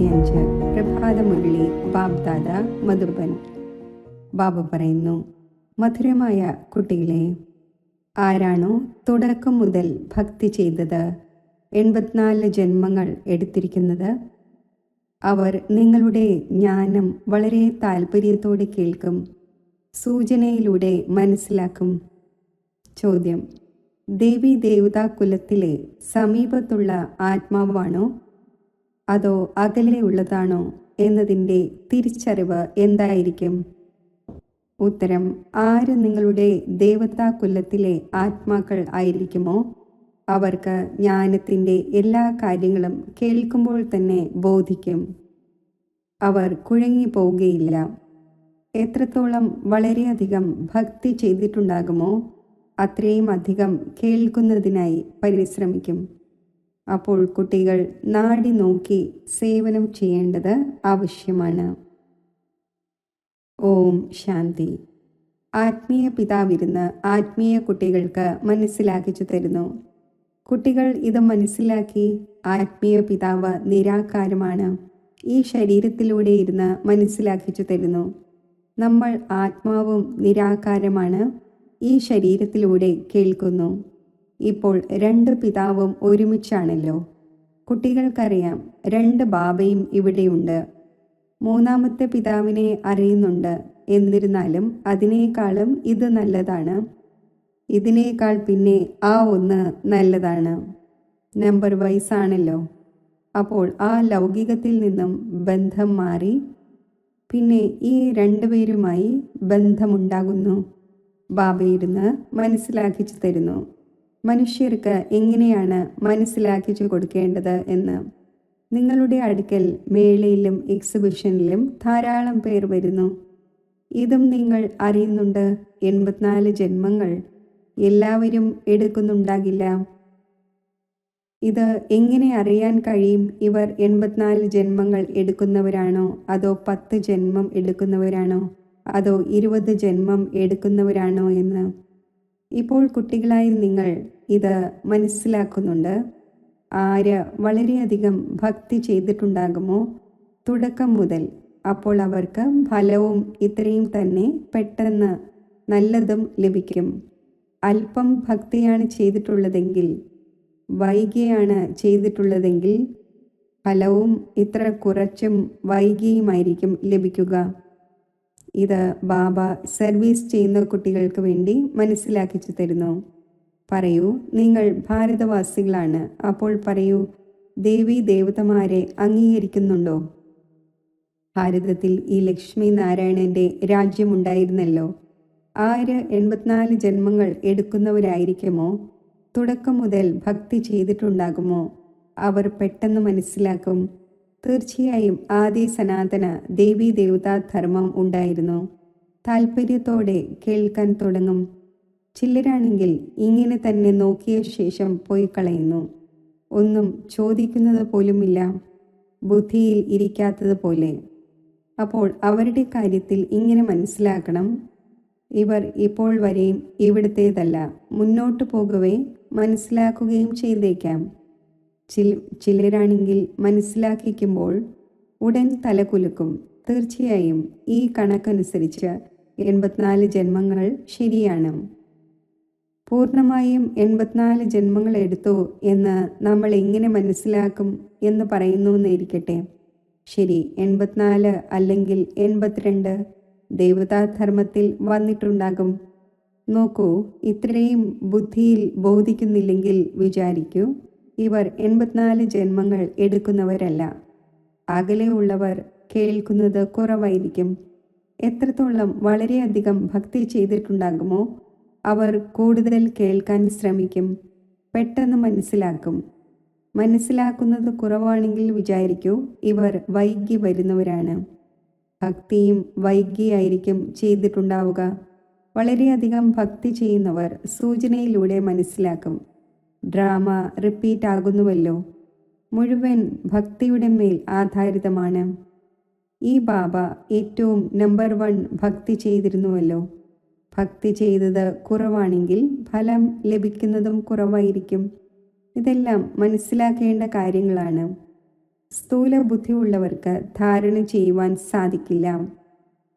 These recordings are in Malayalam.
25 പ്രഭാതമുരളി ബാബ്ദാദ മധുബൻ. ബാബ പറയുന്നു, മധുരമായ കുട്ടികളെ, ആരാണോ തുടക്കം മുതൽ ഭക്തി ചെയ്തത് 84 ജന്മങ്ങൾ എടുത്തിരിക്കുന്നത്, അവർ നിങ്ങളുടെ ജ്ഞാനം വളരെ താല്പര്യത്തോടെ കേൾക്കും, സൂചനയിലൂടെ മനസ്സിലാക്കും. ചോദ്യം: ദേവി ദേവതാ കുലത്തിലെ സമീപത്തുള്ള ആത്മാവാണോ അതോ അകലെയുള്ളതാണോ എന്നതിൻ്റെ തിരിച്ചറിവ് എന്തായിരിക്കും? ഉത്തരം: ആര് നിങ്ങളുടെ ദേവതാ കുലത്തിലെ ആത്മാക്കൾ ആയിരിക്കുമോ അവർക്ക് ജ്ഞാനത്തിൻ്റെ എല്ലാ കാര്യങ്ങളും കേൾക്കുമ്പോൾ തന്നെ ബോധിക്കും. അവർ കുഴങ്ങിപ്പോവുകയില്ല. എത്രത്തോളം വളരെയധികം ഭക്തി ചെയ്തിട്ടുണ്ടാകുമോ അത്രയും അധികം കേൾക്കുന്നതിനായി പരിശ്രമിക്കും. അപ്പോൾ കുട്ടികൾ നാടി നോക്കി സേവനം ചെയ്യേണ്ടത് ആവശ്യമാണ്. ഓം ശാന്തി. ആത്മീയ പിതാവിരുന്ന് ആത്മീയ കുട്ടികൾക്ക് മനസ്സിലാക്കിച്ചു തരുന്നു. കുട്ടികൾ ഇത് മനസ്സിലാക്കി ആത്മീയ പിതാവ് നിരാകാരമാണ്, ഈ ശരീരത്തിലൂടെ ഇരുന്ന് മനസ്സിലാക്കിച്ചു തരുന്നു. നമ്മൾ ആത്മാവും നിരാകാരമാണ്, ഈ ശരീരത്തിലൂടെ കേൾക്കുന്നു. ഇപ്പോൾ 2 പിതാവും ഒരുമിച്ചാണല്ലോ. കുട്ടികൾക്കറിയാം 2 ബാബയും ഇവിടെയുണ്ട്. 3ാമത്തെ പിതാവിനെ അറിയുന്നുണ്ട്. എന്നിരുന്നാലും അതിനേക്കാളും ഇത് നല്ലതാണ്, ഇതിനേക്കാൾ പിന്നെ ആ ഒന്ന് നല്ലതാണ്. നമ്പർ വൈസ് ആണല്ലോ. അപ്പോൾ ആ ലൗകികത്തിൽ നിന്നും ബന്ധം മാറി പിന്നെ ഈ 2 പേരുമായി ബന്ധമുണ്ടാകുന്നു. ബാബയിരുന്ന് മനസ്സിലാക്കിച്ചു തരുന്നു മനുഷ്യർക്ക് എങ്ങനെയാണ് മനസ്സിലാക്കിച്ചു കൊടുക്കേണ്ടത് എന്ന്. നിങ്ങളുടെ അടുക്കൽ മേളയിലും എക്സിബിഷനിലും ധാരാളം പേർ വരുന്നു. ഇതും നിങ്ങൾ അറിയുന്നുണ്ട്. 84 ജന്മങ്ങൾ എല്ലാവരും എടുക്കുന്നുണ്ടാകില്ല. ഇത് എങ്ങനെ അറിയാൻ കഴിയും? ഇവർ 84 ജന്മങ്ങൾ എടുക്കുന്നവരാണോ അതോ 10 ജന്മം എടുക്കുന്നവരാണോ അതോ 20 ജന്മം എടുക്കുന്നവരാണോ എന്ന്. ഇപ്പോൾ കുട്ടികളായി നിങ്ങൾ ഇത് മനസ്സിലാക്കുന്നുണ്ട്. ആര് വളരെയധികം ഭക്തി ചെയ്തിട്ടുണ്ടാകുമോ തുടക്കം മുതൽ, അപ്പോൾ അവർക്ക് ഫലവും ഇത്രയും തന്നെ പെട്ടെന്ന് നല്ലതും ലഭിക്കും. അല്പം ഭക്തിയാണ് ചെയ്തിട്ടുള്ളതെങ്കിൽ, വൈകിയാണ് ചെയ്തിട്ടുള്ളതെങ്കിൽ ഫലവും ഇത്ര കുറച്ചും വൈകിയുമായിരിക്കും ലഭിക്കുക. ഇത് ബാബ സർവീസ് ചെയ്യുന്ന കുട്ടികൾക്ക് വേണ്ടി മനസ്സിലാക്കിച്ചു തരുന്നു. പറയൂ, നിങ്ങൾ ഭാരതവാസികളാണ്. അപ്പോൾ പറയൂ, ദേവി ദേവതമാരെ അംഗീകരിക്കുന്നുണ്ടോ? ഭാരതത്തിൽ ഈ ലക്ഷ്മി നാരായണന്റെ രാജ്യമുണ്ടായിരുന്നല്ലോ. ആര് 84 ജന്മങ്ങൾ എടുക്കുന്നവരായിരിക്കുമോ തുടക്കം മുതൽ ഭക്തി ചെയ്തിട്ടുണ്ടാകുമോ അവർ പെട്ടെന്ന് മനസ്സിലാക്കും. തീർച്ചയായും ആദി സനാതന ദേവി ദേവതാ ധർമ്മം ഉണ്ടായിരുന്നു. താല്പര്യത്തോടെ കേൾക്കാൻ തുടങ്ങും. ചിലരാണെങ്കിൽ ഇങ്ങനെ തന്നെ നോക്കിയ ശേഷം പോയി കളയുന്നു. ഒന്നും ചോദിക്കുന്നത് പോലുമില്ല, ബുദ്ധിയിൽ ഇരിക്കാത്തതുപോലെ. അപ്പോൾ അവരുടെ കാര്യത്തിൽ ഇങ്ങനെ മനസ്സിലാക്കണം, ഇവർ ഇപ്പോൾ വരെയും ഇവിടുത്തേതല്ല. മുന്നോട്ട് പോകവേ മനസ്സിലാക്കുകയും ചെയ്തേക്കാം. ചിലരാണെങ്കിൽ മനസ്സിലാക്കിക്കുമ്പോൾ ഉടൻ തലകുലുക്കും. തീർച്ചയായും ഈ കണക്കനുസരിച്ച് 84 ജന്മങ്ങൾ ശരിയാണ്. പൂർണ്ണമായും 84 ജന്മങ്ങൾ എടുത്തു എന്ന് നമ്മൾ എങ്ങനെ മനസ്സിലാക്കും എന്ന് പറയുന്നു എന്നിരിക്കട്ടെ. ശരി, 84 അല്ലെങ്കിൽ 82 ദേവതാധർമ്മത്തിൽ വന്നിട്ടുണ്ടാകും. നോക്കൂ, ഇത്രയും ബുദ്ധിയിൽ ബോധിക്കുന്നില്ലെങ്കിൽ വിചാരിക്കൂ, ഇവർ 84 ജന്മങ്ങൾ എടുക്കുന്നവരല്ല. അകലെയുള്ളവർ കേൾക്കുന്നത് കുറവായിരിക്കും. എത്രത്തോളം വളരെയധികം ഭക്തി ചെയ്തിട്ടുണ്ടാകുമോ അവർ കൂടുതൽ കേൾക്കാൻ ശ്രമിക്കും. പെട്ടെന്ന് മനസ്സിലാക്കും. മനസ്സിലാക്കുന്നത് കുറവാണെങ്കിൽ വിചാരിക്കൂ, ഇവർ വൈകി വരുന്നവരാണ്. ഭക്തിയും വൈകിയായിരിക്കും ചെയ്തിട്ടുണ്ടാവുക. വളരെയധികം ഭക്തി ചെയ്യുന്നവർ സൂചനയിലൂടെ മനസ്സിലാക്കും. ഡ്രാമ റിപ്പീറ്റ് ആകുന്നുവല്ലോ. മുഴുവൻ ഭക്തിയുടെ മേൽ ആധാരിതമാണ്. ഈ ബാബ ഏറ്റവും നമ്പർ 1 ഭക്തി ചെയ്തിരുന്നുവല്ലോ. ഭക്തി ചെയ്തത് കുറവാണെങ്കിൽ ഫലം ലഭിക്കുന്നതും കുറവായിരിക്കും. ഇതെല്ലാം മനസ്സിലാക്കേണ്ട കാര്യങ്ങളാണ്. സ്ഥൂല ബുദ്ധിയുള്ളവർക്ക് ധാരണ ചെയ്യുവാൻ സാധിക്കില്ല.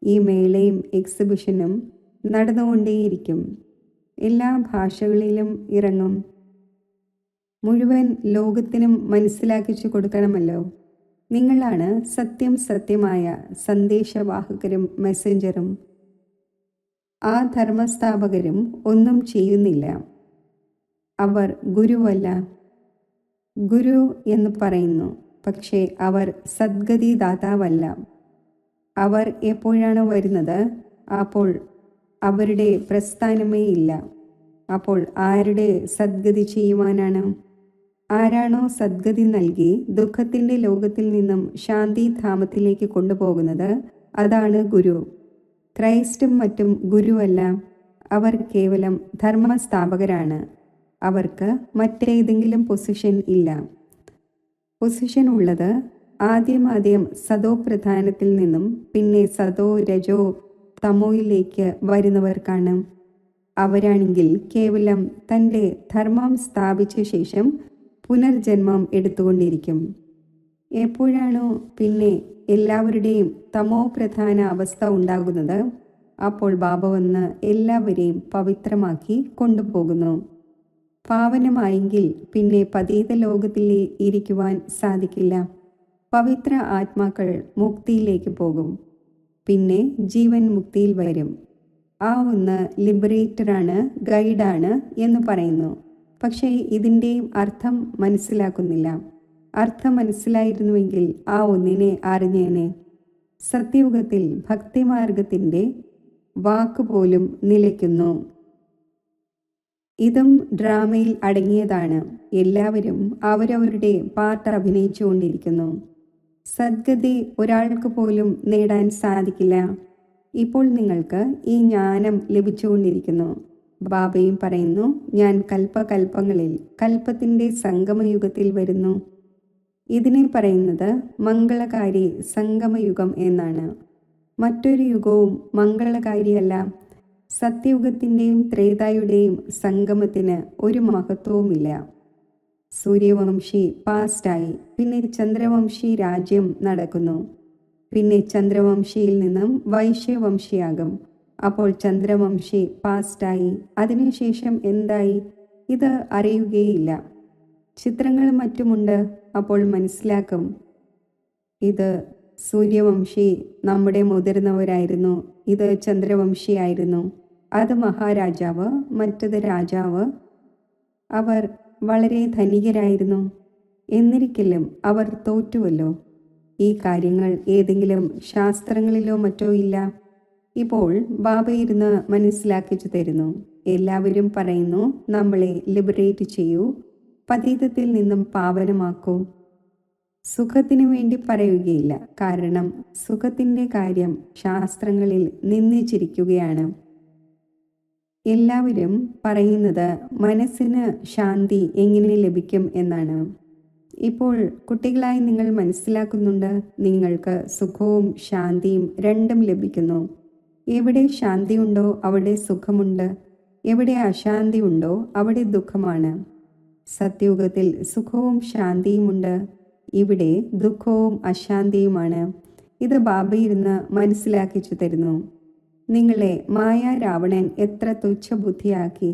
ഈ മേളയും എക്സിബിഷനും നടന്നുകൊണ്ടേയിരിക്കും. എല്ലാ ഭാഷകളിലും ഇറങ്ങും. മുഴുവൻ ലോകത്തിനും മനസ്സിലാക്കിച്ചു കൊടുക്കണമല്ലോ. നിങ്ങളാണ് സത്യമായ സന്ദേശവാഹകരും മെസ്സഞ്ചറും. ആ ധർമ്മസ്ഥാപകരും ഒന്നും ചെയ്യുന്നില്ല. അവർ ഗുരുവല്ല. ഗുരു എന്ന് പറയുന്നു, പക്ഷേ അവർ സദ്ഗതിദാതാവല്ല. അവർ എപ്പോഴാണോ വരുന്നത് അപ്പോൾ അവരുടെ പ്രസ്ഥാനമേ ഇല്ല. അപ്പോൾ ആരുടെ സദ്ഗതി ചെയ്യുവാനാണ്? ആരാണോ സദ്ഗതി നൽകി ദുഃഖത്തിൻ്റെ ലോകത്തിൽ നിന്നും ശാന്തിധാമത്തിലേക്ക് കൊണ്ടുപോകുന്നത്, അതാണ് ഗുരു. ക്രൈസ്റ്റും മറ്റും ഗുരുവല്ല. അവർ കേവലം ധർമ്മസ്ഥാപകരാണ്. അവർക്ക് മറ്റേതെങ്കിലും പൊസിഷൻ ഇല്ല. പൊസിഷൻ ഉള്ളത് ആദ്യം സതോ പ്രധാനത്തിൽ നിന്നും പിന്നെ സതോ രജോ തമോയിലേക്ക് വരുന്നവർക്കാണ്. അവരാണെങ്കിൽ കേവലം തൻ്റെ ധർമ്മം സ്ഥാപിച്ച ശേഷം പുനർജന്മം എടുത്തുകൊണ്ടിരിക്കും. എപ്പോഴാണോ പിന്നെ എല്ലാവരുടെയും തമോ പ്രധാന അവസ്ഥ ഉണ്ടാകുന്നത്, അപ്പോൾ ബാബ വന്ന് എല്ലാവരെയും പവിത്രമാക്കി കൊണ്ടുപോകുന്നു. പാവനമായെങ്കിൽ പിന്നെ പതീത ലോകത്തിൽ ഇരിക്കുവാൻ സാധിക്കില്ല. പവിത്ര ആത്മാക്കൾ മുക്തിയിലേക്ക് പോകും. പിന്നെ ജീവൻ മുക്തിയിൽ വരും. ആ ഒന്ന് ലിബറേറ്ററാണ്, ഗൈഡാണ് എന്ന് പറയുന്നു. പക്ഷേ ഇതിൻ്റെയും അർത്ഥം മനസ്സിലാക്കുന്നില്ല. അർത്ഥം മനസ്സിലായിരുന്നുവെങ്കിൽ ആ ഒന്നിനെ അറിഞ്ഞേനെ. സത്യയുഗത്തിൽ ഭക്തിമാർഗത്തിൻ്റെ വാക്കുപോലും നിലയ്ക്കുന്നു. ഇതും ഡ്രാമയിൽ അടങ്ങിയതാണ്. എല്ലാവരും അവരവരുടെ പാർട്ട് അഭിനയിച്ചുകൊണ്ടിരിക്കുന്നു. സദ്ഗതി ഒരാൾക്ക് പോലും നേടാൻ സാധിക്കില്ല. ഇപ്പോൾ നിങ്ങൾക്ക് ഈ ജ്ഞാനം ലഭിച്ചുകൊണ്ടിരിക്കുന്നു. ബാബയും പറയുന്നു, ഞാൻ കൽപ്പകൽപ്പങ്ങളിൽ കൽപ്പത്തിൻ്റെ സംഗമയുഗത്തിൽ വരുന്നു. ഇതിനെ പറയുന്നത് മംഗളകാരി സംഗമയുഗം എന്നാണ്. മറ്റൊരു യുഗവും മംഗളകാരിയല്ല. സത്യയുഗത്തിൻ്റെയും ത്രേതായുടെയും സംഗമത്തിന് ഒരു മഹത്വവുമില്ല. സൂര്യവംശി പാസ്റ്റായി, പിന്നെ ചന്ദ്രവംശി രാജ്യം നടക്കുന്നു. പിന്നെ ചന്ദ്രവംശിയിൽ നിന്നും വൈശ്യവംശിയാകും. അപ്പോൾ ചന്ദ്രവംശി പാസ്റ്റായി. അതിനുശേഷം എന്തായി? ഇത് അറിയുകയില്ല. ചിത്രങ്ങളും മറ്റുമുണ്ട്. അപ്പോൾ മനസ്സിലാക്കും. ഇത് സൂര്യവംശി നമ്മുടെ മുതിർന്നവരായിരുന്നു. ഇത് ചന്ദ്രവംശിയായിരുന്നു. അത് മഹാരാജാവ്, മറ്റത് രാജാവ്. അവർ വളരെ ധനികരായിരുന്നു. എന്നിരിക്കലും അവർ തോറ്റുവല്ലോ. ഈ കാര്യങ്ങൾ ഏതെങ്കിലും ശാസ്ത്രങ്ങളിലോ മറ്റോ ഇല്ല. ഇപ്പോൾ ബാബ ഇരുന്ന് മനസ്സിലാക്കിച്ചു തരുന്നു. എല്ലാവരും പറയുന്നു, നമ്മളെ ലിബറേറ്റ് ചെയ്യൂ, പതീതത്തിൽ നിന്നും പാവനമാക്കൂ. സുഖത്തിനു വേണ്ടി പറയുകയില്ല. കാരണം സുഖത്തിൻ്റെ കാര്യം ശാസ്ത്രങ്ങളിൽ നിന്ദിച്ചിരിക്കുകയാണ്. എല്ലാവരും പറയുന്നത് മനസ്സിന് ശാന്തി എങ്ങനെ ലഭിക്കും എന്നാണ്. ഇപ്പോൾ കുട്ടികളായി നിങ്ങൾ മനസ്സിലാക്കുന്നുണ്ട്, നിങ്ങൾക്ക് സുഖവും ശാന്തിയും രണ്ടും ലഭിക്കുന്നു. എവിടെ ശാന്തിയുണ്ടോ അവിടെ സുഖമുണ്ട്. എവിടെ അശാന്തി ഉണ്ടോ അവിടെ ദുഃഖമാണ്. സത്യയുഗത്തിൽ സുഖവും ശാന്തിയുമുണ്ട്. ഇവിടെ ദുഃഖവും അശാന്തിയുമാണ്. ഇത് ബാബയിരുന്ന് മനസ്സിലാക്കിച്ചു തരുന്നു. നിങ്ങളെ മായാ രാവണൻ എത്ര തുച്ഛബുദ്ധിയാക്കി.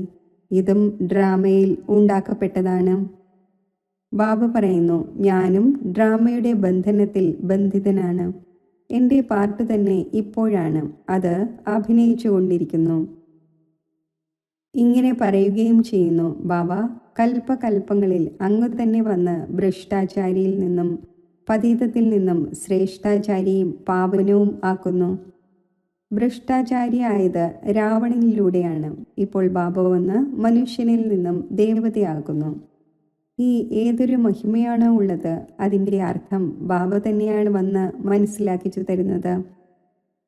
ഇതും ഡ്രാമയിൽ ഉണ്ടാക്കപ്പെട്ടതാണ്. ബാബ പറയുന്നു, ഞാനും ഡ്രാമയുടെ ബന്ധനത്തിൽ ബന്ധിതനാണ്. എൻ്റെ പാർട്ട് തന്നെ ഇപ്പോഴാണ്. അത് അഭിനയിച്ചു കൊണ്ടിരിക്കുന്നു. ഇങ്ങനെ പറയുകയും ചെയ്യുന്നു, ബാബ കൽപ്പകൽപ്പങ്ങളിൽ അങ്ങ് തന്നെ വന്ന് ഭ്രഷ്ടാചാരിയിൽ നിന്നും പതീതത്തിൽ നിന്നും ശ്രേഷ്ഠാചാരിയും പാവനവും ആക്കുന്നു. ഭ്രഷ്ടാചാരിയായത് രാവണനിലൂടെയാണ്. ഇപ്പോൾ ബാബ വന്ന് മനുഷ്യനിൽ നിന്നും ദേവതയാകുന്നു. ഈ ഏതൊരു മഹിമയാണോ ഉള്ളത്, അതിൻ്റെ അർത്ഥം ബാബ തന്നെയാണ് വന്ന് മനസ്സിലാക്കിച്ചു തരുന്നത്.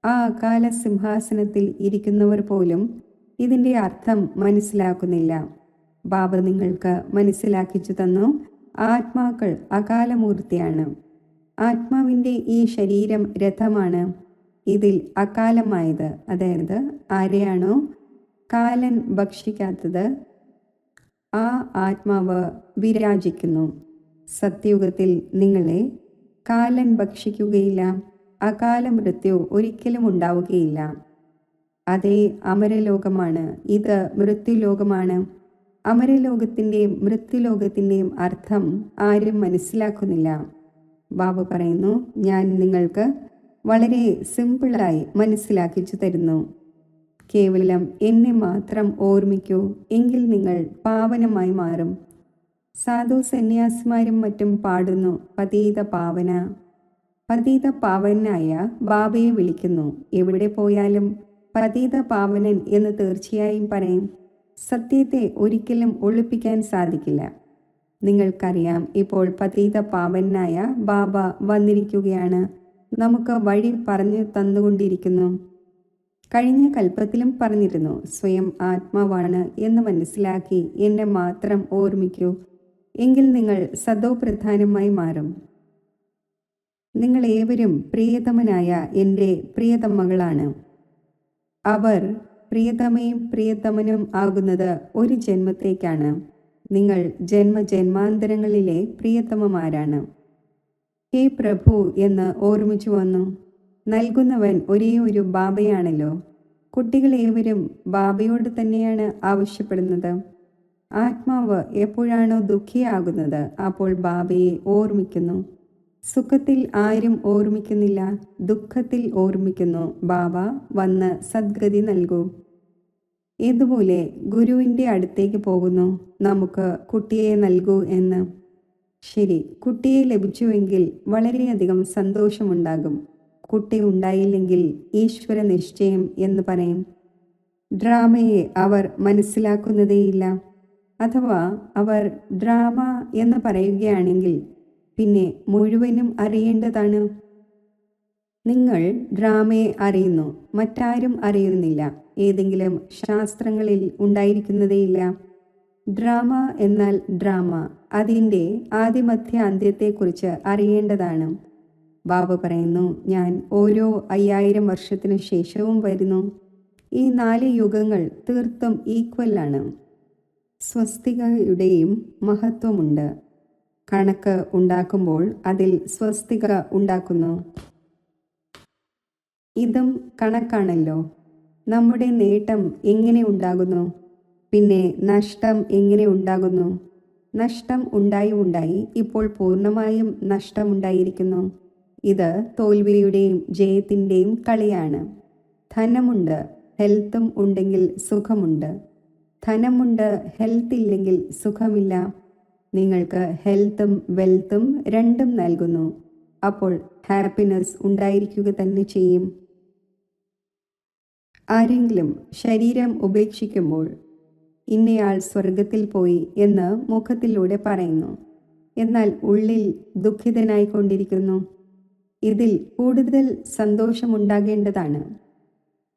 ആ അകാല സിംഹാസനത്തിൽ ഇരിക്കുന്നവർ പോലും ഇതിൻ്റെ അർത്ഥം മനസ്സിലാക്കുന്നില്ല. ബാബ നിങ്ങൾക്ക് മനസ്സിലാക്കിച്ചു തന്നു. ആത്മാക്കൾ അകാലമൂർത്തിയാണ്. ആത്മാവിൻ്റെ ഈ ശരീരം രഥമാണ്. ഇതിൽ അകാലമായത്, അതായത് ആരെയാണോ കാലൻ ഭക്ഷിക്കാത്തത്, ആ ആത്മാവ് വിരാജിക്കുന്നു. സത്യയുഗത്തിൽ നിങ്ങളെ കാലൻ ഭക്ഷിക്കുകയില്ല. അകാല മൃത്യു ഒരിക്കലും ഉണ്ടാവുകയില്ല. അതേ അമരലോകമാണ്, ഇത് മൃത്യുലോകമാണ്. അമരലോകത്തിൻ്റെയും മൃത്യുലോകത്തിൻ്റെയും അർത്ഥം ആരും മനസ്സിലാക്കുന്നില്ല. ബാബ പറയുന്നു, ഞാൻ നിങ്ങൾക്ക് വളരെ സിമ്പിളായി മനസ്സിലാക്കിച്ചു തരുന്നു. കേവലം എന്നെ മാത്രം ഓർമ്മിക്കൂ, എങ്കിൽ നിങ്ങൾ പാവനമായി മാറും. സാധു സന്യാസിമാരും മറ്റും പാടുന്നു, പതീത പാവന. പതീത പാവനായ ബാബയെ വിളിക്കുന്നു. എവിടെ പോയാലും പതീത പാവനൻ എന്ന് തീർച്ചയായും പറയും. സത്യത്തെ ഒരിക്കലും ഒളിപ്പിക്കാൻ സാധിക്കില്ല. നിങ്ങൾക്കറിയാം, ഇപ്പോൾ പതീത പാവനായ ബാബ വന്നിരിക്കുകയാണ്, നമുക്ക് വഴി പറഞ്ഞു തന്നുകൊണ്ടിരിക്കുന്നു. കഴിഞ്ഞ കൽപ്പത്തിലും പറഞ്ഞിരുന്നു, സ്വയം ആത്മാവാണ് എന്ന് മനസ്സിലാക്കി എന്നെ മാത്രം ഓർമ്മിക്കൂ, എങ്കിൽ നിങ്ങൾ സദോപ്രധാനമായി മാറും. നിങ്ങൾ ഏവരും പ്രിയതമനായ എൻ്റെ പ്രിയതമ്മകളാണ്. അവർ പ്രിയതമയും പ്രിയതമനും ആകുന്നത് ഒരു ജന്മത്തേക്കാണ്. നിങ്ങൾ ജന്മജന്മാന്തരങ്ങളിലെ പ്രിയതമമാരാണ്. ഹേ പ്രഭു എന്ന് ഓർമ്മിച്ചു വന്നു. നൽകുന്നവൻ ഒരേ ഒരു ബാബയാണല്ലോ. കുട്ടികളേവരും ബാബയോട് തന്നെയാണ് ആവശ്യപ്പെടുന്നത്. ആത്മാവ് എപ്പോഴാണോ ദുഃഖിയാകുന്നത് അപ്പോൾ ബാബയെ ഓർമ്മിക്കുന്നു. സുഖത്തിൽ ആരും ഓർമ്മിക്കുന്നില്ല, ദുഃഖത്തിൽ ഓർമ്മിക്കുന്നു. ബാബ വന്ന് സദ്ഗതി നൽകൂ. ഇതുപോലെ ഗുരുവിൻ്റെ അടുത്തേക്ക് പോകുന്നു, നമുക്ക് കുട്ടിയെ നൽകൂ എന്ന്. ശരി, കുട്ടിയെ ലഭിച്ചുവെങ്കിൽ വളരെയധികം സന്തോഷമുണ്ടാകും. കുട്ടി ഉണ്ടായില്ലെങ്കിൽ ഈശ്വര നിശ്ചയം എന്ന് പറയും. ഡ്രാമയെ അവർ മനസ്സിലാക്കുന്നതേയില്ല. അഥവാ അവർ ഡ്രാമ എന്ന് പറയുകയാണെങ്കിൽ പിന്നെ മുഴുവനും അറിയേണ്ടതാണ്. നിങ്ങൾ ഡ്രാമയെ അറിയുന്നു, മറ്റാരും അറിയുന്നില്ല. ഏതെങ്കിലും ശാസ്ത്രങ്ങളിൽ ഉണ്ടായിരിക്കുന്നതേയില്ല. ഡ്രാമ എന്നാൽ ഡ്രാമ, അതിൻ്റെ ആദിമധ്യ അന്ത്യത്തെക്കുറിച്ച് അറിയേണ്ടതാണ്. ബാബ പറയുന്നു, ഞാൻ ഓരോ 5000 വർഷത്തിനു ശേഷവും വരുന്നു. ഈ 4 യുഗങ്ങൾ തീർത്തും ഈക്വലാണ്. സ്വസ്തികയുടെയും മഹത്വമുണ്ട്. കണക്ക് ഉണ്ടാക്കുമ്പോൾ അതിൽ സ്വസ്തിക ഉണ്ടാക്കുന്നു. ഇതും കണക്കാണല്ലോ. നമ്മുടെ നേട്ടം എങ്ങനെ ഉണ്ടാകുന്നു? പിന്നെ നഷ്ടം എങ്ങനെ ഉണ്ടാകുന്നു? നഷ്ടം ഉണ്ടായി ഇപ്പോൾ പൂർണ്ണമായും നഷ്ടമുണ്ടായിരിക്കുന്നു. ഇത് തോൽവിയുടെയും ജയത്തിൻ്റെയും കളിയാണ്. ധനമുണ്ട്, ഹെൽത്തും ഉണ്ടെങ്കിൽ സുഖമുണ്ട്. ധനമുണ്ട്, ഹെൽത്ത് ഇല്ലെങ്കിൽ സുഖമില്ല. നിങ്ങൾക്ക് ഹെൽത്തും വെൽത്തും രണ്ടും നൽകുന്നു. അപ്പോൾ ഹാപ്പിനെസ് ഉണ്ടായിരിക്കുക തന്നെ ചെയ്യും. ആരെങ്കിലും ശരീരം ഉപേക്ഷിക്കുമ്പോൾ ഇന്നയാൾ സ്വർഗത്തിൽ പോയി എന്ന് മുഖത്തിലൂടെ പറയുന്നു, എന്നാൽ ഉള്ളിൽ ദുഃഖിതനായിക്കൊണ്ടിരിക്കുന്നു. ഇതിൽ കൂടുതൽ സന്തോഷമുണ്ടാകേണ്ടതാണ്.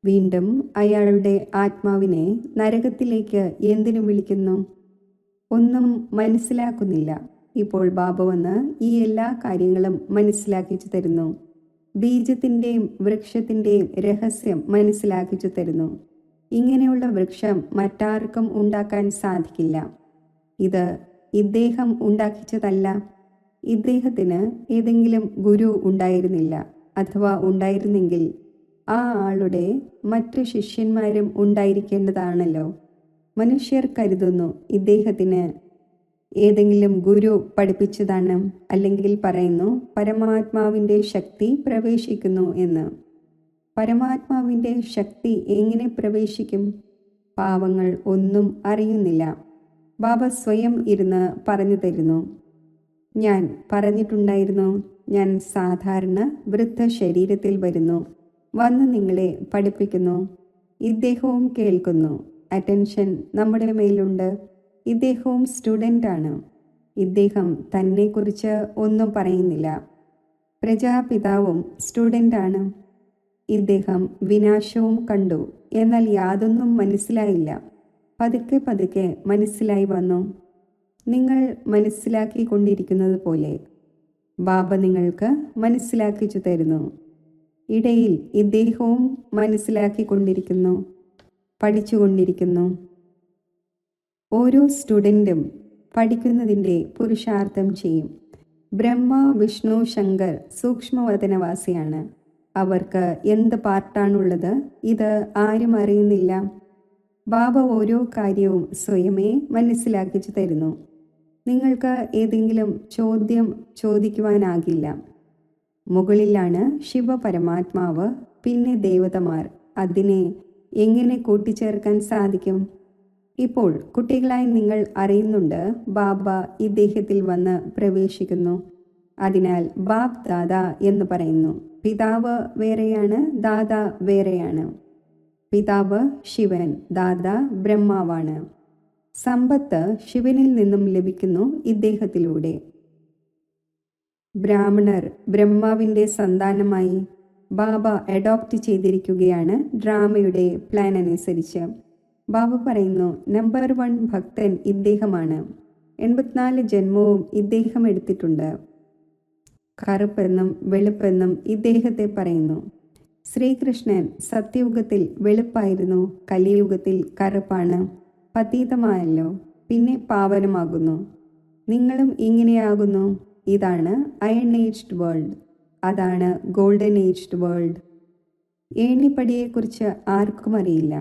വീണ്ടും അയാളുടെ ആത്മാവിനെ നരകത്തിലേക്ക് എന്തിനു വിളിക്കുന്നു? ഒന്നും മനസ്സിലാക്കുന്നില്ല. ഇപ്പോൾ ബാബ വന്ന് ഈ എല്ലാ കാര്യങ്ങളും മനസ്സിലാക്കിച്ചു തരുന്നു. ബീജത്തിൻ്റെയും വൃക്ഷത്തിൻ്റെയും രഹസ്യം മനസ്സിലാക്കിച്ചു തരുന്നു. ഇങ്ങനെയുള്ള വൃക്ഷം മറ്റാർക്കും ഉണ്ടാക്കാൻ സാധിക്കില്ല. ഇത് ഇദ്ദേഹം ഉണ്ടാക്കിച്ചതല്ല. ഇദ്ദേഹത്തിന് ഏതെങ്കിലും ഗുരു ഉണ്ടായിരുന്നില്ല. അഥവാ ഉണ്ടായിരുന്നെങ്കിൽ ആ ആളുടെ മറ്റു ശിഷ്യന്മാരും ഉണ്ടായിരിക്കേണ്ടതാണല്ലോ. മനുഷ്യർ കരുതുന്നു ഇദ്ദേഹത്തിന് ഏതെങ്കിലും ഗുരു പഠിപ്പിച്ചതാണ്, അല്ലെങ്കിൽ പറയുന്നു പരമാത്മാവിൻ്റെ ശക്തി പ്രവേശിക്കുന്നു എന്ന്. പരമാത്മാവിൻ്റെ ശക്തി എങ്ങനെ പ്രവേശിക്കും? പാവങ്ങൾ ഒന്നും അറിയുന്നില്ല. ബാബ സ്വയം ഇരുന്ന് പറഞ്ഞു തരുന്നു. ഞാൻ പറഞ്ഞിട്ടുണ്ടായിരുന്നു, ഞാൻ സാധാരണ വൃദ്ധ ശരീരത്തിൽ വരുന്നു, വന്ന് നിങ്ങളെ പഠിപ്പിക്കുന്നു. ഇദ്ദേഹവും കേൾക്കുന്നു. അറ്റൻഷൻ നമ്മുടെ മേലുണ്ട്. ഇദ്ദേഹവും സ്റ്റുഡൻ്റാണ്. ഇദ്ദേഹം തന്നെക്കുറിച്ച് ഒന്നും പറയുന്നില്ല. പ്രജാപിതാവും സ്റ്റുഡൻ്റാണ്. ഇദ്ദേഹം വിനാശവും കണ്ടു, എന്നാൽ യാതൊന്നും മനസ്സിലായില്ല. പതുക്കെ പതുക്കെ മനസ്സിലായി വന്നു. നിങ്ങൾ മനസ്സിലാക്കിക്കൊണ്ടിരിക്കുന്നത് പോലെ ബാബ നിങ്ങൾക്ക് മനസ്സിലാക്കിച്ചു തരുന്നു. ഇടയിൽ ഇദ്ദേഹവും മനസ്സിലാക്കിക്കൊണ്ടിരിക്കുന്നു, പഠിച്ചുകൊണ്ടിരിക്കുന്നു. ഓരോ സ്റ്റുഡൻറ്റും പഠിക്കുന്നതിൻ്റെ പുരുഷാർത്ഥം ചെയ്യും. ബ്രഹ്മ, വിഷ്ണു, ശങ്കർ സൂക്ഷ്മവതനവാസിയാണ്. അവർക്ക് എന്ത് പാർട്ടാണുള്ളത് ഇത് ആരും അറിയുന്നില്ല. ബാബ ഓരോ കാര്യവും സ്വയമേ മനസ്സിലാക്കിച്ചു തരുന്നു. നിങ്ങൾക്ക് ഏതെങ്കിലും ചോദ്യം ചോദിക്കുവാനാകില്ല. മുകളിലാണ് ശിവപരമാത്മാവ്, പിന്നെ ദേവതമാർ. അതിനെ എങ്ങനെ കൂട്ടിച്ചേർക്കാൻ സാധിക്കും? ഇപ്പോൾ കുട്ടികളായി നിങ്ങൾ അറിയുന്നുണ്ട് ബാബ ഈ ദേഹത്തിൽ വന്ന് പ്രവേശിക്കുന്നു. അതിനാൽ ബാബ് ദാദ എന്ന് പറയുന്നു. പിതാവ് വേറെയാണ്, ദാദ വേറെയാണ്. പിതാവ് ശിവൻ, ദാദ ബ്രഹ്മാവാണ്. സമ്പത്ത് ശിവനിൽ നിന്നും ലഭിക്കുന്നു ഇദ്ദേഹത്തിലൂടെ. ബ്രാഹ്മണർ ബ്രഹ്മാവിൻ്റെ സന്താനമായി ബാബ അഡോപ്റ്റ് ചെയ്തിരിക്കുകയാണ് ഡ്രാമയുടെ പ്ലാൻ അനുസരിച്ച്. ബാബ പറയുന്നു, നമ്പർ 1 ഭക്തൻ ഇദ്ദേഹമാണ്. 84 ജന്മവും ഇദ്ദേഹം എടുത്തിട്ടുണ്ട്. കറുപ്പെന്നും വെളുപ്പെന്നും ഇദ്ദേഹത്തെ പറയുന്നു. ശ്രീകൃഷ്ണൻ സത്യയുഗത്തിൽ വെളുപ്പായിരുന്നു, കലിയുഗത്തിൽ കറുപ്പാണ്. പതീതമായല്ലോ, പിന്നെ പാവനമാകുന്നു. നിങ്ങളും ഇങ്ങനെയാകുന്നു. ഇതാണ് അയൺ ഏജ്ഡ് വേൾഡ്, അതാണ് ഗോൾഡൻ ഏജ്ഡ് വേൾഡ്. ഏണിപ്പടിയെക്കുറിച്ച് ആർക്കും അറിയില്ല.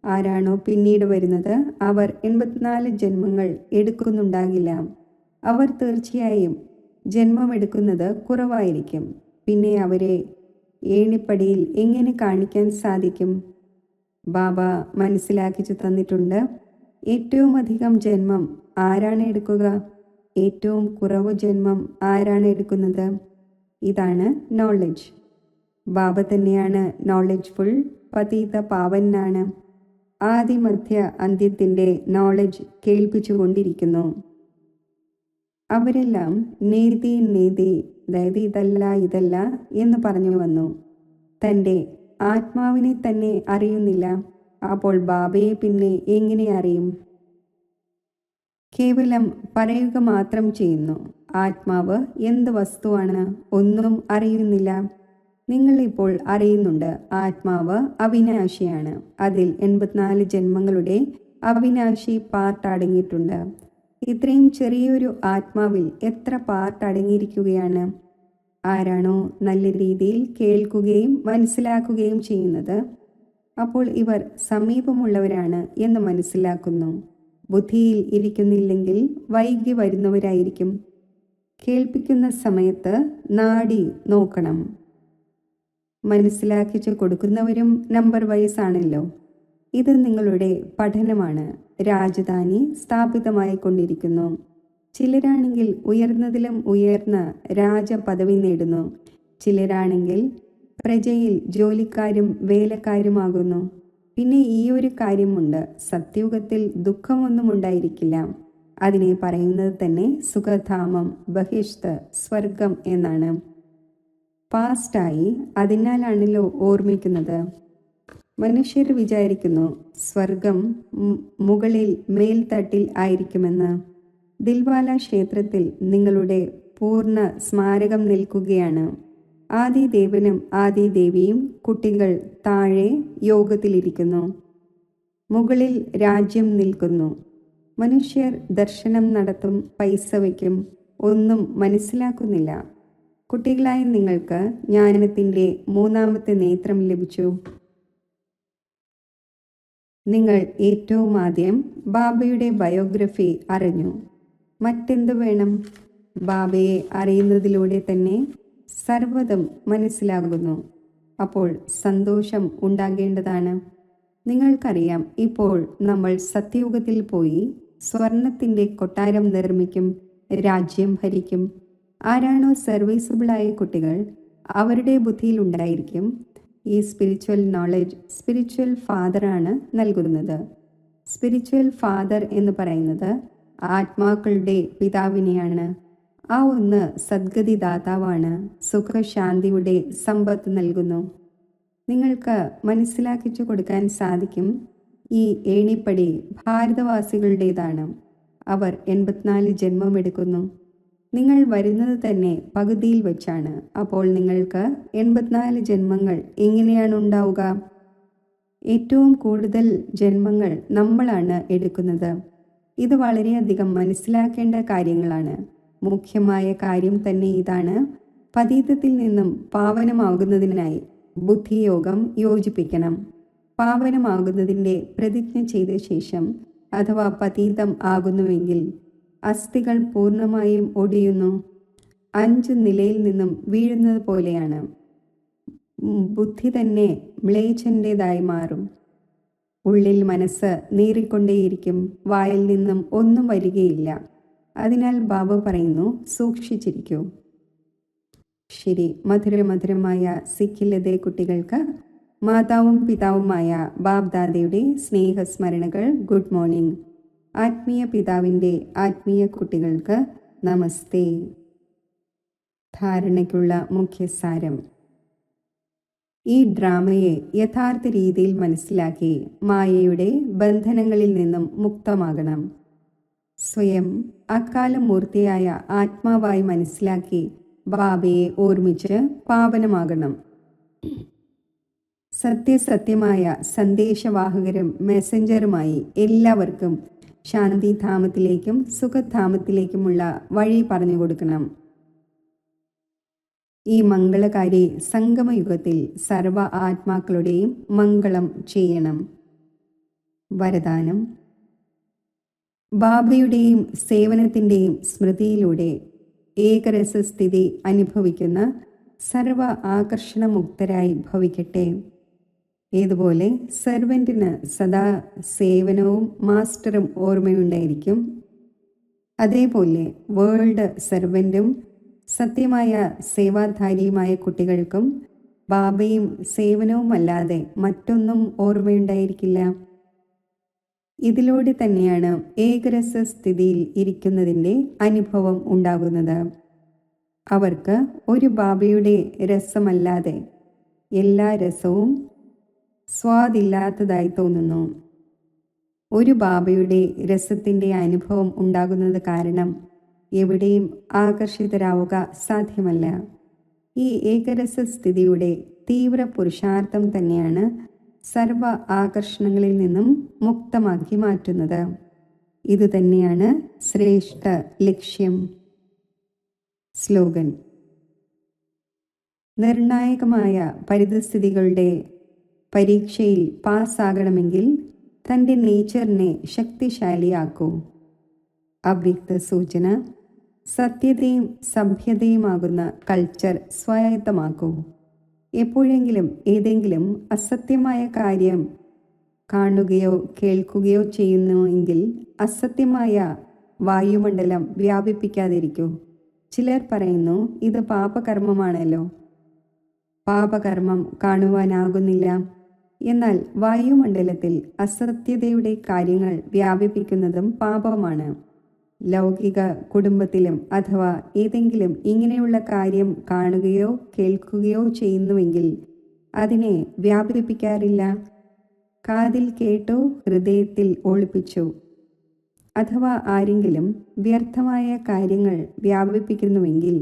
ആരാണോ പിന്നീട് വരുന്നത് അവർ 84 ജന്മങ്ങൾ എടുക്കുന്നുണ്ടാകില്ല. അവർ തീർച്ചയായും ജന്മമെടുക്കുന്നത് കുറവായിരിക്കും. പിന്നെ അവരെ ഏണിപ്പടിയിൽ എങ്ങനെ കാണിക്കാൻ സാധിക്കും? ബാബ മനസ്സിലാക്കിച്ചു തന്നിട്ടുണ്ട്. ഏറ്റവും അധികം ജന്മം ആരാണ് എടുക്കുക? ഏറ്റവും കുറവ് ജന്മം ആരാണ് എടുക്കുന്നത്? ഇതാണ് നോളജ്. ബാബ തന്നെയാണ് നോളജ്ഫുൾ, പതീത പാവനാണ്. ആദിമധ്യ അന്ത്യത്തിൻ്റെ നോളജ് കേൾപ്പിച്ചുകൊണ്ടിരിക്കുന്നു. അവരെല്ലാം നേതി നേതി, അതായത് ഇതല്ല ഇതല്ല എന്ന് പറഞ്ഞു വന്നു. തൻ്റെ ആത്മാവിനെ തന്നെ അറിയുന്നില്ല. അപ്പോൾ ബാബയെ പിന്നെ എങ്ങനെ അറിയും? കേവലം പറയുക മാത്രം ചെയ്യുന്നു. ആത്മാവ് എന്ത് വസ്തുവാണ്? ഒന്നും അറിയുന്നില്ല. നിങ്ങൾ ഇപ്പോൾ അറിയുന്നുണ്ട് ആത്മാവ് അവിനാശിയാണ്. അതിൽ 84 ജന്മങ്ങളുടെ അവിനാശി പാർട്ട് അടങ്ങിയിട്ടുണ്ട്. ഇത്രയും ചെറിയൊരു ആത്മാവിൽ എത്ര പാർട്ട് അടങ്ങിയിരിക്കുകയാണ്? ആരാണോ നല്ല രീതിയിൽ കേൾക്കുകയും മനസ്സിലാക്കുകയും ചെയ്യുന്നത്, അപ്പോൾ ഇവർ സമീപമുള്ളവരാണ് എന്ന് മനസ്സിലാക്കുന്നു. ബുദ്ധിയിൽ ഇരിക്കുന്നില്ലെങ്കിൽ വൈകി വരുന്നവരായിരിക്കും. കേൾപ്പിക്കുന്ന സമയത്ത് നാഡി നോക്കണം. മനസ്സിലാക്കിച്ചു കൊടുക്കുന്നവരും നമ്പർ വൈസ് ആണല്ലോ. ഇത് നിങ്ങളുടെ പഠനമാണ്. രാജധാനി സ്ഥാപിതമായി കൊണ്ടിരിക്കുന്നു. ചിലരാണെങ്കിൽ ഉയർന്നതിലും ഉയർന്ന രാജപദവി നേടുന്നു. ചിലരാണെങ്കിൽ പ്രജയിൽ ജോലിക്കാരും വേലക്കാരുമാകുന്നു. പിന്നെ ഈ ഒരു കാര്യമുണ്ട്, സത്യയുഗത്തിൽ ദുഃഖമൊന്നും ഉണ്ടായിരിക്കില്ല. അതിനെ പറയുന്നത് തന്നെ സുഖധാമം, ബഹിഷ്ത്, സ്വർഗം എന്നാണ്. പാസ്റ്റായി, അതിനാലാണല്ലോ ഓർമ്മിക്കുന്നത്. മനുഷ്യർ വിചാരിക്കുന്നു സ്വർഗം മുകളിൽ മേൽത്തട്ടിൽ ആയിരിക്കുമെന്ന്. ദിൽവാല ക്ഷേത്രത്തിൽ നിങ്ങളുടെ പൂർണ്ണ സ്മാരകം നിൽക്കുകയാണ്. ആദിദേവനും ആദിദേവിയും കുട്ടികൾ താഴെ യോഗത്തിലിരിക്കുന്നു. മുകളിൽ രാജ്യം നിൽക്കുന്നു. മനുഷ്യർ ദർശനം നടത്തും, പൈസ വയ്ക്കും, ഒന്നും മനസ്സിലാക്കുന്നില്ല. കുട്ടികളായ നിങ്ങൾക്ക് ജ്ഞാനത്തിൻ്റെ 3ാമത്തെ നേത്രം ലഭിച്ചു. നിങ്ങൾ ഏറ്റവും ആദ്യം ബാബയുടെ ബയോഗ്രഫി അറിഞ്ഞു. മറ്റെന്ത് വേണം? ബാബയെ അറിയുന്നതിലൂടെ തന്നെ സർവ്വതും മനസ്സിലാകുന്നു. അപ്പോൾ സന്തോഷം ഉണ്ടാകേണ്ടതാണ്. നിങ്ങൾക്കറിയാം, ഇപ്പോൾ നമ്മൾ സത്യയുഗത്തിൽ പോയി സ്വർണത്തിൻ്റെ കൊട്ടാരം നിർമ്മിക്കും, രാജ്യം ഭരിക്കും. ആരാണോ സർവീസബിളായ കുട്ടികൾ അവരുടെ ബുദ്ധിയിൽ ഉണ്ടായിരിക്കും ഈ സ്പിരിച്വൽ നോളജ് സ്പിരിച്വൽ ഫാദറാണ് നൽകുന്നത്. സ്പിരിച്വൽ ഫാദർ എന്ന് പറയുന്നത് ആത്മാക്കളുടെ പിതാവിനെയാണ്. ആ ഒന്ന് സദ്ഗതി ദാതാവാണ്, സുഖശാന്തിയുടെ സമ്പത്ത് നൽകുന്നു. നിങ്ങൾക്ക് മനസ്സിലാക്കിച്ചു കൊടുക്കാൻ സാധിക്കും. ഈ ഏണിപ്പടി ഭാരതവാസികളുടേതാണ്. അവർ 84 ജന്മമെടുക്കുന്നു. നിങ്ങൾ വരുന്നത് തന്നെ പകുതിയിൽ വെച്ചാണ്. അപ്പോൾ നിങ്ങൾക്ക് 84 ജന്മങ്ങൾ എങ്ങനെയാണ് ഉണ്ടാവുക? ഏറ്റവും കൂടുതൽ ജന്മങ്ങൾ നമ്മളാണ് എടുക്കുന്നത്. ഇത് വളരെയധികം മനസ്സിലാക്കേണ്ട കാര്യങ്ങളാണ്. മുഖ്യമായ കാര്യം തന്നെ ഇതാണ്: പതീതത്തിൽ നിന്നും പാവനമാകുന്നതിനായി ബുദ്ധിയോഗം യോജിപ്പിക്കണം. പാവനമാകുന്നതിൻ്റെ പ്രതിജ്ഞ ചെയ്ത ശേഷം അഥവാ പതീതം ആകുന്നുവെങ്കിൽ അസ്ഥികൾ പൂർണ്ണമായും ഒടിയുന്നു. 5 നിലയിൽ നിന്നും വീഴുന്നത് പോലെയാണ്. ബുദ്ധി തന്നെ മ്ലേച്ഛൻ്റെതായി മാറും. ഉള്ളിൽ മനസ്സ് നീറിക്കൊണ്ടേയിരിക്കും. വായിൽ നിന്നും ഒന്നും വരികയില്ല. അതിനാൽ ബാബ പറയുന്നു, സൂക്ഷിച്ചിരിക്കൂ. ശരി, മധുരമധുരമായ സിഖിലതെ കുട്ടികൾക്ക് മാതാവും പിതാവുമായ ബാബ് ദാദയുടെ സ്നേഹസ്മരണകൾ. Good morning. ആത്മീയ പിതാവിൻ്റെ ആത്മീയ കുട്ടികൾക്ക് നമസ്തേ. ധാരണയ്ക്കുള്ള മുഖ്യസാരം: ഈ ഡ്രാമയെ യഥാർത്ഥ രീതിയിൽ മനസ്സിലാക്കി മായയുടെ ബന്ധനങ്ങളിൽ നിന്നും മുക്തമാകണം. സ്വയം അക്കാലമൂർത്തിയായ ആത്മാവായി മനസ്സിലാക്കി ബാബയെ ഓർമ്മിച്ച് പാവനമാകണം. സത്യസത്യമായ സന്ദേശവാഹകരും മെസ്സഞ്ചറുമായി എല്ലാവർക്കും ശാന്തിധാമത്തിലേക്കും സുഖധാമത്തിലേക്കുമുള്ള വഴി പറഞ്ഞു കൊടുക്കണം. ഈ മംഗളകാരി സംഗമയുഗത്തിൽ സർവ ആത്മാക്കളുടെയും മംഗളം ചെയ്യണം. വരദാനം: ബാബയുടെയും സേവനത്തിൻ്റെയും സ്മൃതിയിലൂടെ ഏകരസസ്ഥിതി അനുഭവിക്കുന്ന സർവ ആകർഷണമുക്തരായി ഭവിക്കട്ടെ. ഏതുപോലെ സെർവൻറ്റിന് സദാ സേവനവും മാസ്റ്ററും ഓർമ്മയുണ്ടായിരിക്കും, അതേപോലെ വേൾഡ് സെർവൻറ്റും സത്യമായ സേവാധാരിയുമായ കുട്ടികൾക്കും ബാബയും സേവനവുമല്ലാതെ മറ്റൊന്നും ഓർമ്മയുണ്ടായിരിക്കില്ല. ഇതിലൂടെ തന്നെയാണ് ഏകരസ സ്ഥിതിയിൽ ഇരിക്കുന്നതിൻ്റെ അനുഭവം ഉണ്ടാകുന്നത്. അവർക്ക് ഒരു ബാബയുടെ രസമല്ലാതെ എല്ലാ രസവും സ്വാദില്ലാത്തതായി തോന്നുന്നു. ഒരു ബാബയുടെ രസത്തിൻ്റെ അനുഭവം ഉണ്ടാകുന്നത് കാരണം എവിടെയും ആകർഷിതരാവുക സാധ്യമല്ല. ഈ ഏകരസ സ്ഥിതിയുടെ തീവ്ര പുരുഷാർത്ഥം തന്നെയാണ് സർവ ആകർഷണങ്ങളിൽ നിന്നും മുക്തമാക്കി മാറ്റുന്നത്. ഇതുതന്നെയാണ് ശ്രേഷ്ഠ ലക്ഷ്യം. സ്ലോഗൻ: നിർണായകമായ പരിതസ്ഥിതികളുടെ പരീക്ഷയിൽ പാസ്സാകണമെങ്കിൽ തൻ്റെ നേച്ചറിനെ ശക്തിശാലിയാക്കൂ. അവ്യക്ത സൂചന: സത്യതയും സഭ്യതയുമാകുന്ന കൾച്ചർ സ്വായത്തമാക്കൂ. എപ്പോഴെങ്കിലും ഏതെങ്കിലും അസത്യമായ കാര്യം കാണുകയോ കേൾക്കുകയോ ചെയ്യുന്നുവെങ്കിൽ അസത്യമായ വായുമണ്ഡലം വ്യാപിപ്പിക്കാതിരിക്കൂ. ചിലർ പറയുന്നു, ഇത് പാപകർമ്മമാണല്ലോ, പാപകർമ്മം കാണുവാനാകുന്നില്ല. എന്നാൽ വായുമണ്ഡലത്തിൽ അസത്യതയുടെ കാര്യങ്ങൾ വ്യാപിപ്പിക്കുന്നതും പാപമാണ്. ലൗകിക കുടുംബത്തിലും അഥവാ ഏതെങ്കിലും ഇങ്ങനെയുള്ള കാര്യം കാണുകയോ കേൾക്കുകയോ ചെയ്യുന്നുവെങ്കിൽ അതിനെ വ്യാപിപ്പിക്കാറില്ല. കാതിൽ കേട്ടു, ഹൃദയത്തിൽ ഒളിപ്പിച്ചു. അഥവാ ആരെങ്കിലും വ്യർത്ഥമായ കാര്യങ്ങൾ വ്യാപിപ്പിക്കുന്നുവെങ്കിൽ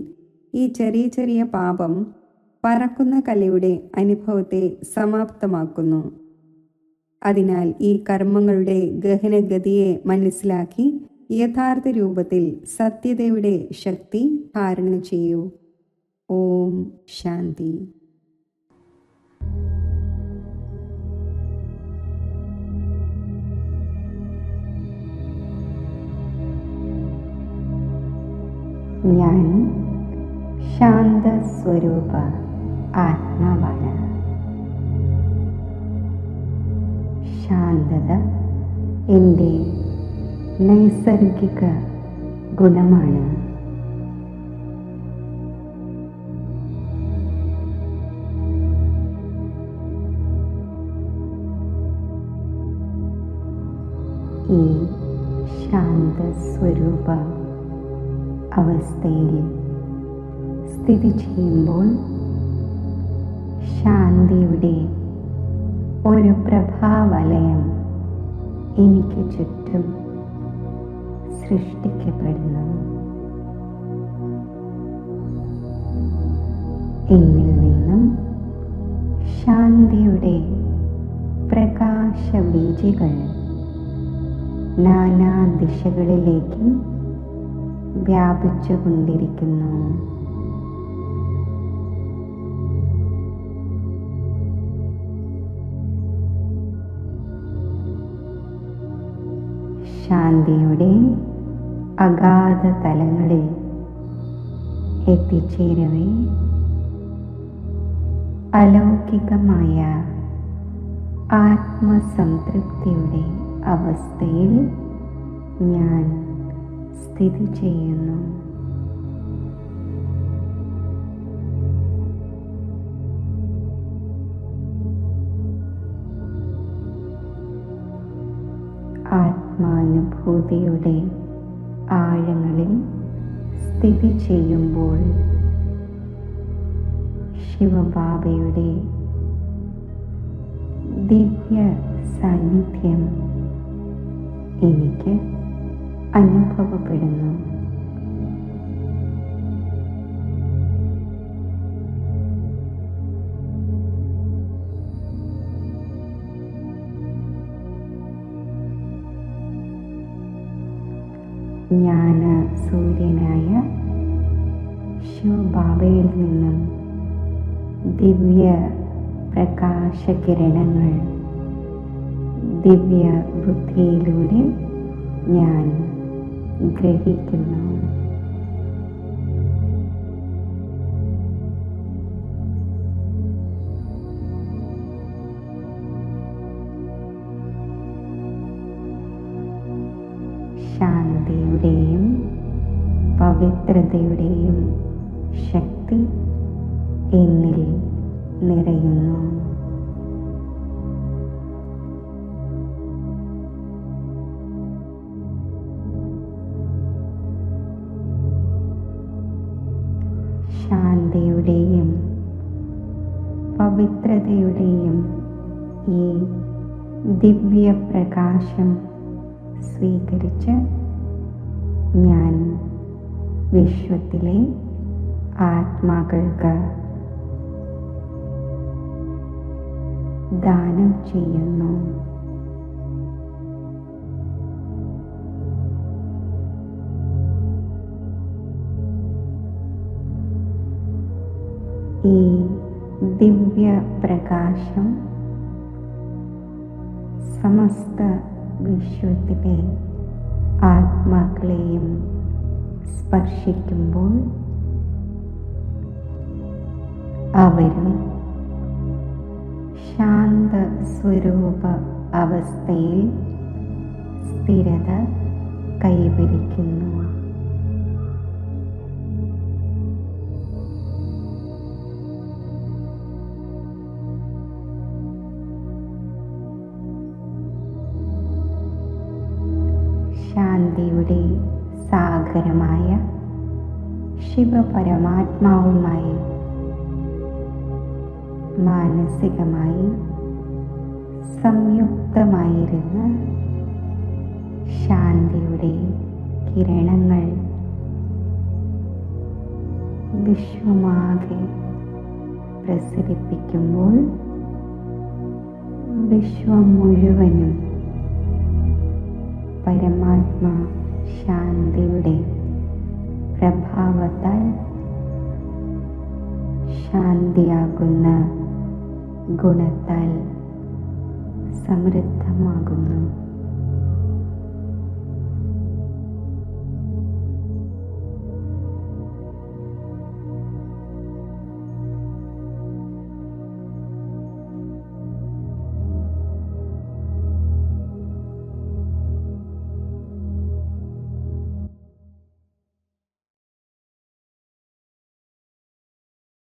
ഈ ചെറിയ ചെറിയ പാപം പറക്കുന്ന കലയുടെ അനുഭവത്തെ സമാപ്തമാക്കുന്നു. അതിനാൽ ഈ കർമ്മങ്ങളുടെ ഗഹനഗതിയെ മനസ്സിലാക്കി യഥാർത്ഥ രൂപത്തിൽ സത്യതയുടെ ശക്തി ധാരണ ചെയ്യൂ. ഓം ശാന്തി. ഞാൻ ശാന്തസ്വരൂപ ആത്മാവാണ്. ശാന്തത എൻ്റെ നൈസർഗിക ഗുണമാണ്. ഈ ശാന്തസ്വരൂപ അവസ്ഥയിൽ സ്ഥിതി ചെയ്യുമ്പോൾ ശാന്തിയുടെ ഒരു പ്രഭാവലയം എനിക്ക് ചുറ്റും സൃഷ്ടിക്കപ്പെടുന്നു. എന്നിൽ നിന്നും ശാന്തിയുടെ പ്രകാശബീജികൾ നാനാ ദിശകളിലേക്കും വ്യാപിച്ചുകൊണ്ടിരിക്കുന്നു. ശാന്തിയുടെ അഗാധ തലങ്ങളിൽ എത്തിച്ചേരവേ അലൗകികമായ ആത്മസംതൃപ്തിയുടെ അവസ്ഥയിൽ ഞാൻ സ്ഥിതി ചെയ്യുന്നു. ആത്മാനുഭൂതിയുടെ ആഴങ്ങളിൽ സ്ഥിതി ചെയ്യുമ്പോൾ ശിവബാബയുടെ ദിവ്യ സാന്നിധ്യം എനിക്ക് അനുഭവപ്പെടുന്നു. ജ്ഞാന സൂര്യനായ ശിവബാബയിൽ നിന്നും ദിവ്യ പ്രകാശകിരണങ്ങൾ ദിവ്യ ബുദ്ധിയിലൂടെ ഞാൻ ഗ്രഹിക്കുന്നു. ശാന്തിയുടെയും പവിത്രതയുടെയും ശക്തി എന്നിൽ നിറയുന്നു. ശാന്തിയുടെയും പവിത്രതയുടെയും ഈ ദിവ്യ പ്രകാശം സ്വീകരിച്ച് ഞാൻ വിശ്വത്തിലെ ആത്മാക്കൾക്ക് ദാനം ചെയ്യുന്നു. ഈ ദിവ്യ പ്രകാശം സമസ്ത വിശ്വത്തിലെ ആത്മാക്കളെയും സ്പർശിക്കുമ്പോൾ അവരും ശാന്ത സ്വരൂപ അവസ്ഥയിൽ സ്ഥിരത കൈവരിക്കുന്നു. ശാന്തിയുടെ സാഗരമായ ശിവപരമാത്മാവുമായി മാനസികമായി സംയുക്തമായിരുന്ന ശാന്തിയുടെ കിരണങ്ങൾ വിശ്വമാകെ പ്രസരിപ്പിക്കുമ്പോൾ വിശ്വം മുഴുവനും പരമാത്മാ ശാന്തിയുടെ പ്രഭാവത്താൽ ശാന്തിയാകുന്ന ഗുണത്താൽ സമൃദ്ധമാകുന്നു.